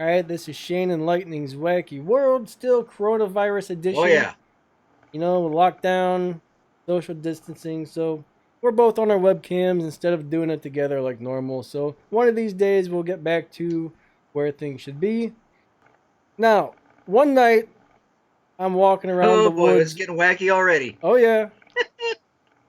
All right, this is Shane and Lightning's Wacky World, still coronavirus Oh edition. yeah. Lockdown, social distancing. So we're both on our webcams instead of doing it together like normal. So one of these days we'll get back to where things should be. Now, one night I'm walking around the Oh boy, it's woods. getting wacky already. Oh, yeah.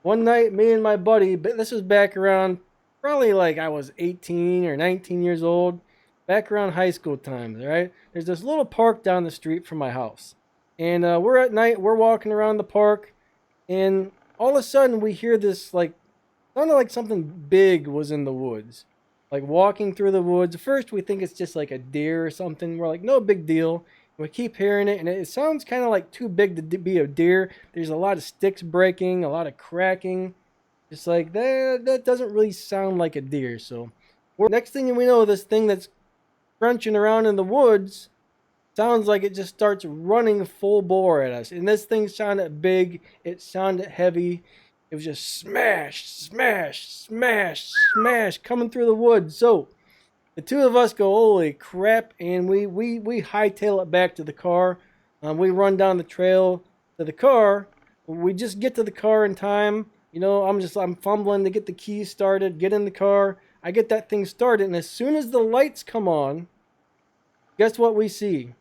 One night, me and my buddy, but this was back around probably like I was 18 or 19 years old, back around high school times, right? There's this little park down the street from my house. And we're at night, we're walking around the park, and all of a sudden we hear this like, sounded like something big was in the woods. Like walking through the woods. First, we think it's just like a deer or something. We're like, no big deal. We keep hearing it, and it sounds kind of like too big to be a deer. There's a lot of sticks breaking, a lot of cracking. Just like that doesn't really sound like a deer. So, next thing we know, this thing that's crunching around in the woods sounds like it just starts running full bore at us. And this thing sounded big. It sounded heavy. It was just smash, smash, smash, smash coming through the woods. So the two of us go, holy crap, and we hightail it back to the car. We run down the trail to the car. We just get to the car in time. I'm fumbling to get the keys started, get in the car. I get that thing started, and as soon as the lights come on, guess what we see?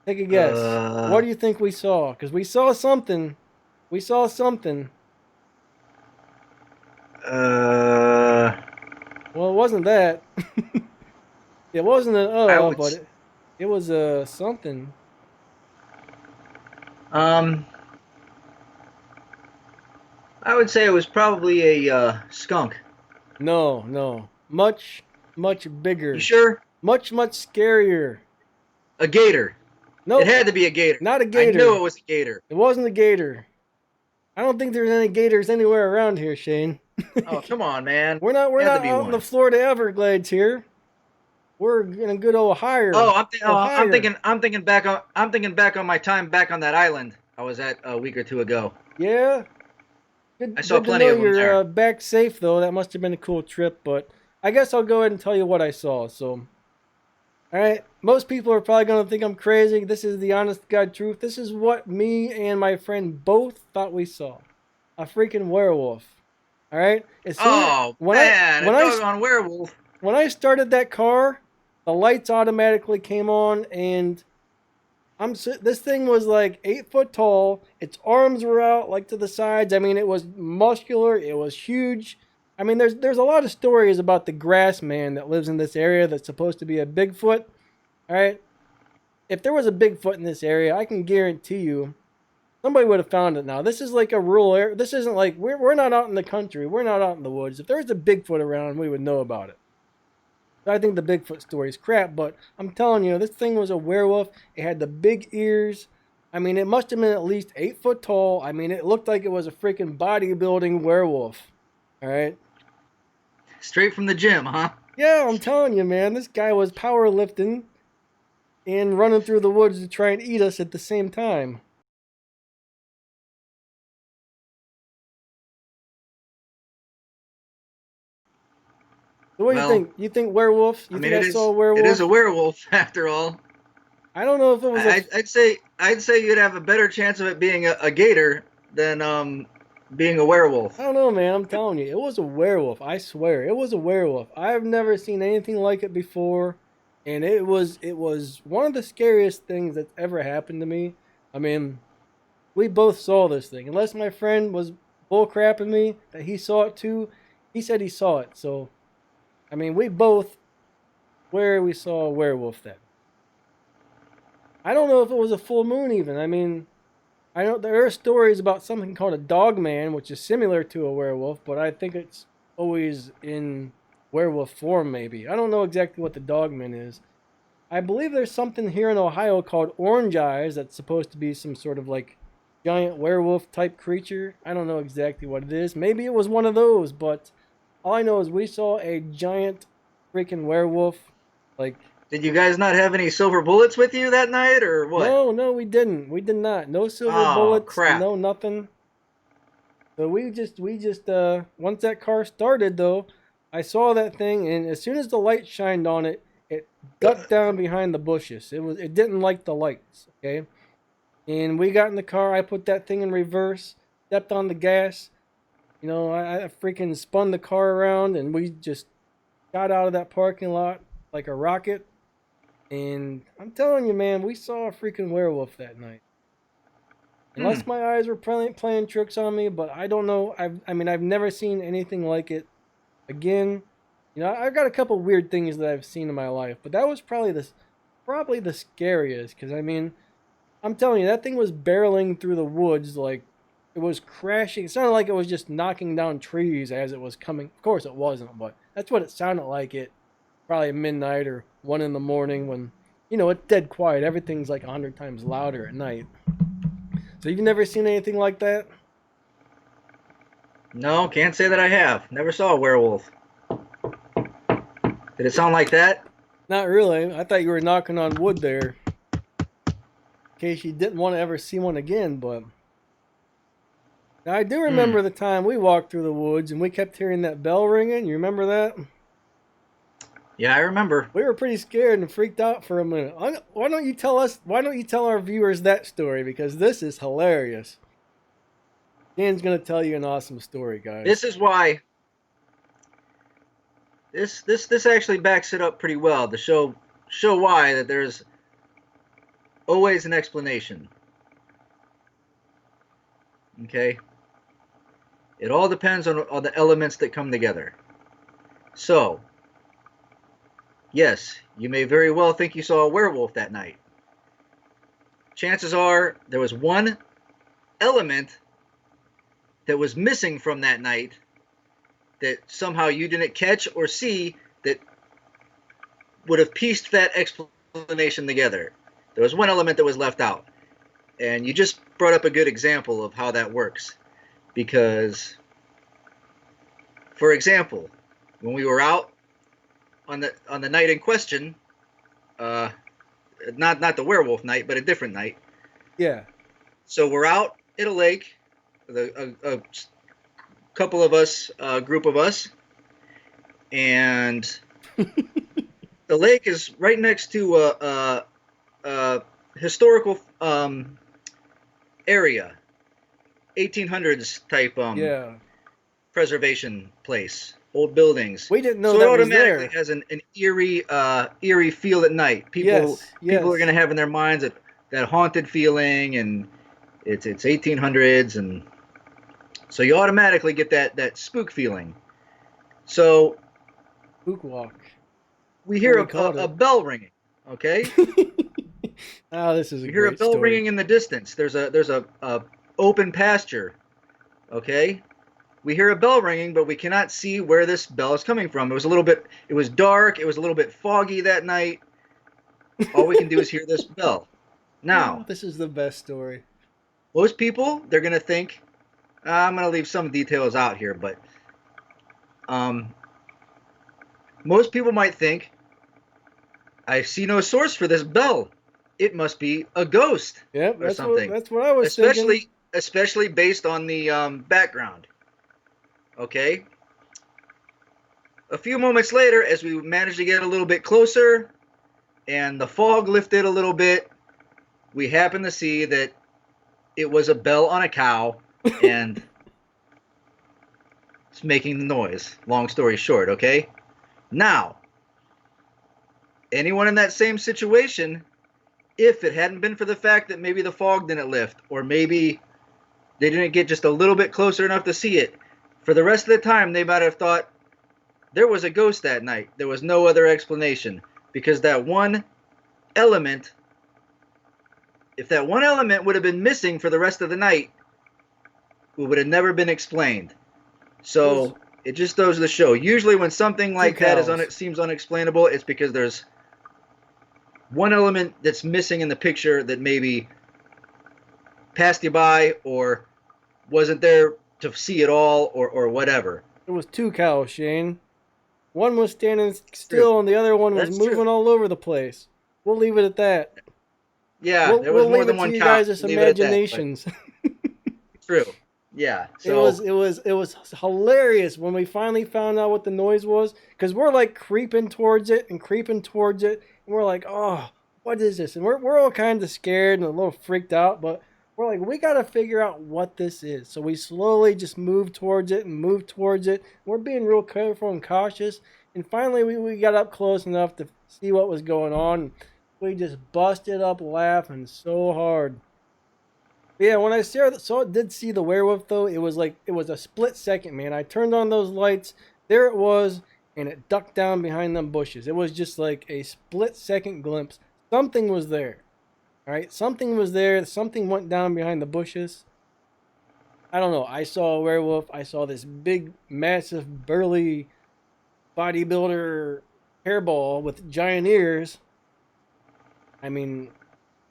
Take a guess. What Uh, do you think we saw? Because we saw something. We saw something. uh, Well, it wasn't that. It wasn't an I would, but it was something. um, I would say it was probably a skunk. No, no. Much, much You bigger. sure? Much, much scarier. A gator. It Nope, had to be a gator. not a I knew gator. it was a gator. It wasn't a gator. I don't think there's any gators anywhere around here, Shane. Oh, come on, man. We're Had to not be out in the one. Florida Everglades here. We're in a good Oh, Ohio. Ohio. I'm thinking back on my time back on that island I was at a week or two ago. Yeah, I saw good to plenty know of them you're there. back safe though. That must have been a cool trip. But I guess I'll go ahead and tell you what I saw. So, all right, most people are probably gonna think I'm crazy. This is the honest to God truth. This is what me and my friend both thought we saw: a freaking werewolf. All right. As soon Oh man, a doggone werewolf. when I started that car, the lights automatically came on, and this thing was like 8 foot tall. Its arms were out like to the sides. I mean, it was muscular. It was huge. I mean, there's a lot of stories about the grass man that lives in this area that's supposed to be a Bigfoot. All right, if there was a Bigfoot in this area, I can guarantee you somebody would have found it. Now, this is like a rural area. This isn't like we're not out in the country. We're not out in the woods. If there was a Bigfoot around, we would know about it. I think the Bigfoot story is crap, but I'm telling you, this thing was a werewolf. It had the big ears. I mean, it must have been at least 8 foot tall. I mean, it looked like it was a freaking bodybuilding werewolf. All right. Straight from the gym, huh? Yeah, I'm telling you, man, this guy was powerlifting and running through the woods to try and eat us at the same time. So what do you Well, think? You think werewolf? I You mean think I saw a it is a werewolf? werewolf after all. I don't know if it was a. I'd say you'd have a better chance of it being a gator than being a werewolf. I don't know, man. I'm telling you, it was a werewolf. I swear, it was a werewolf. I've never seen anything like it before, and it was one of the scariest things that's ever happened to me. I mean, we both saw this thing. Unless my friend was bullcrapping me that he saw it too, he said he saw it. So, I mean, we both swear we saw a werewolf then. I don't know if it was a full moon even. I mean, I know there are stories about something called a dog man, which is similar to a werewolf, but I think it's always in werewolf form, maybe. I don't know exactly what the dog man is. I believe there's something here in Ohio called orange eyes that's supposed to be some sort of like giant werewolf type creature. I don't know exactly what it is. Maybe it was one of those, but all I know is we saw a giant freaking werewolf. Like, Did you guys not have any silver bullets with you that night, or what? no, no, we didn't. We did not. No silver Oh bullets, crap! no nothing. So once that car started though, I saw that thing, and as soon as the light shined on it, It ducked down behind the bushes. It didn't like the lights. Okay, and we got in the car. I put that thing in reverse, stepped on the gas. I freaking spun the car around, and we just got out of that parking lot like a rocket. And I'm telling you, man, we saw a freaking werewolf that night. Hmm. Unless my eyes were playing tricks on me, but I don't know. I've never seen anything like it again. I've got a couple weird things that I've seen in my life, but that was probably the scariest. Because I'm telling you, that thing was barreling through the woods like it was crashing. It sounded like it was just knocking down trees as it was coming. Of course, it wasn't, but that's what it sounded like. It probably midnight or 1 in the morning when it's dead quiet. Everything's like 100 times louder at night. So you've never seen anything like that? No, can't say that I have. Never saw a werewolf. Did it sound like that? Not really. I thought you were knocking on wood there, in case you didn't want to ever see one again. But now, I do Hmm. remember the time we walked through the woods and we kept hearing that bell ringing. You remember that? Yeah, I remember. We were pretty scared and freaked out for a minute. Why don't you tell us? Why don't you tell our viewers that story? Because this is hilarious. Dan's gonna tell you an awesome story, guys. This is why. This actually backs it up pretty well to show why that there's always an explanation. Okay. It all depends on the elements that come together. So, yes, you may very well think you saw a werewolf that night. Chances are there was one element that was missing from that night that somehow you didn't catch or see that would have pieced that explanation together. There was one element that was left out. And you just brought up a good example of how that works. Because, for example, when we were out on the night in question, not the werewolf night, but a different night. Yeah. So we're out at a lake, a couple of us, a group of us, and the lake is right next to a historical area, 1800s type Yeah. preservation place, old buildings. We didn't know So it that was automatically there. has an eerie feel at night. People Yes. people are Yes. gonna have in their minds that haunted feeling, and it's 1800s, and so you automatically get that spook feeling. So Spook walk. we What hear we called a it. bell ringing. Okay, Oh, this is a we hear a great bell story. ringing in the distance. There's a open pasture. Okay, we hear a bell ringing, but we cannot see where this bell is coming from. It was dark. It was a little bit foggy that night. All we can do is hear this bell. Oh, Now, this is the best story. most people they're gonna think I'm gonna leave some details out here, but um, most people might think I see no source for this bell. It must be a ghost Yep, or that's what something. that's what I was thinking. Especially based on the background. Okay. A few moments later, as we managed to get a little bit closer, and the fog lifted a little bit, we happened to see that it was a bell on a cow, and it's making the noise. Long story short, okay? Now, anyone in that same situation, if it hadn't been for the fact that maybe the fog didn't lift, or maybe they didn't get just a little bit closer enough to see it, for the rest of the time they might have thought there was a ghost that night. There was no other explanation. Because that one element, if that one element would have been missing for the rest of the night, it would have never been explained. It was So it just goes to show. Usually, when something two like that cows. seems unexplainable, it's because there's one element that's missing in the picture that maybe passed you by or wasn't there to see it all or whatever. It was two cows, Shane. One was standing It's true. still and the other one was That's true. moving all over the place. We'll leave it at that. Yeah, We'll there was we'll more leave than it to one you cow. guys' Leave it at that. But imaginations. true. Yeah. It So was it was it was hilarious when we finally found out what the noise was, because we're like creeping towards it and creeping towards it, and we're like, oh, what is this? And we're all kind of scared and a little freaked out, but we're like, we gotta figure out what this is. So we slowly just move towards it and move towards it. We're being real careful and cautious, and finally we got up close enough to see what was going on. We just busted up laughing so hard. Yeah, when I did see the werewolf though, it was like it was a split second, man. I turned on those lights, there it was, and it ducked down behind them bushes. It was just like a split second glimpse. Something was there. All right, something was there. Something went down behind the bushes. I don't know. I saw a werewolf. I saw this big, massive, burly bodybuilder hairball with giant ears. I mean,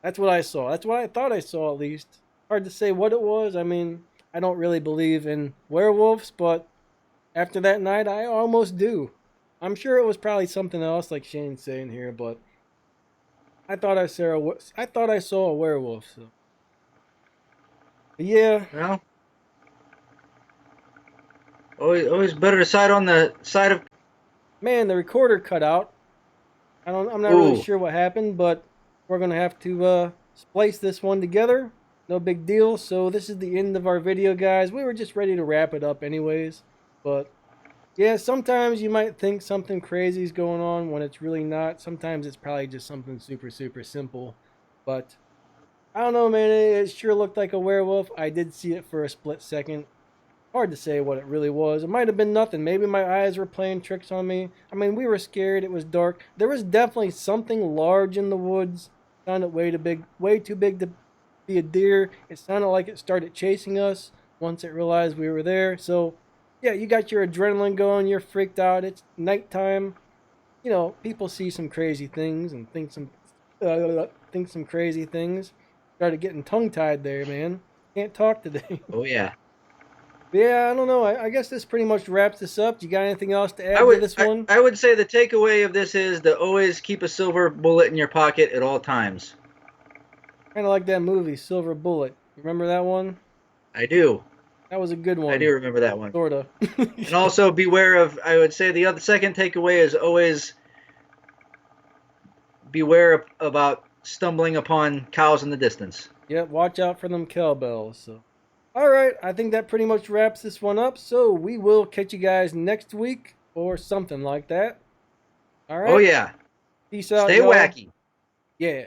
that's what I saw. That's what I thought I saw, at least. Hard to say what it was. I mean, I don't really believe in werewolves, but after that night, I almost do. I'm sure it was probably something else, like Shane's saying here, but I thought I saw a werewolf. So, but yeah, well, always better to side on the side of. man, the recorder cut out. I'm not really Ooh. sure what happened, but we're gonna have to splice this one together. No big deal. So this is the end of our video, guys. We were just ready to wrap it up, anyways. But yeah, sometimes you might think something crazy is going on when it's really not. Sometimes it's probably just something super super simple. But I don't know, man. It sure looked like a werewolf. I did see it for a split second. Hard to say what it really was. It might have been nothing. Maybe my eyes were playing tricks on me. I mean, we were scared. It was dark. There was definitely something large in the woods. Sounded way too big to be a deer. It sounded like it started chasing us once it realized we were there. So, yeah, you got your adrenaline going. You're freaked out. It's nighttime. You know, people see some crazy things and think some crazy things. Started getting tongue tied there, man. Can't talk today. Oh yeah. Yeah, I don't know. I guess this pretty much wraps this up. You got anything else to I add to would this one? I would say the takeaway of this is to always keep a silver bullet in your pocket at all times. Kind of like that movie, Silver Bullet. Remember that one? I do. That was a good I one, do remember that one. sorta. And also beware of. I would say the other second takeaway is always beware about stumbling upon cows in the distance. Yep, watch out for them cowbells. So, all right, I think that pretty much wraps this one up. So we will catch you guys next week or something like that. All Oh right, yeah. peace out, Stay y'all. wacky. Yeah.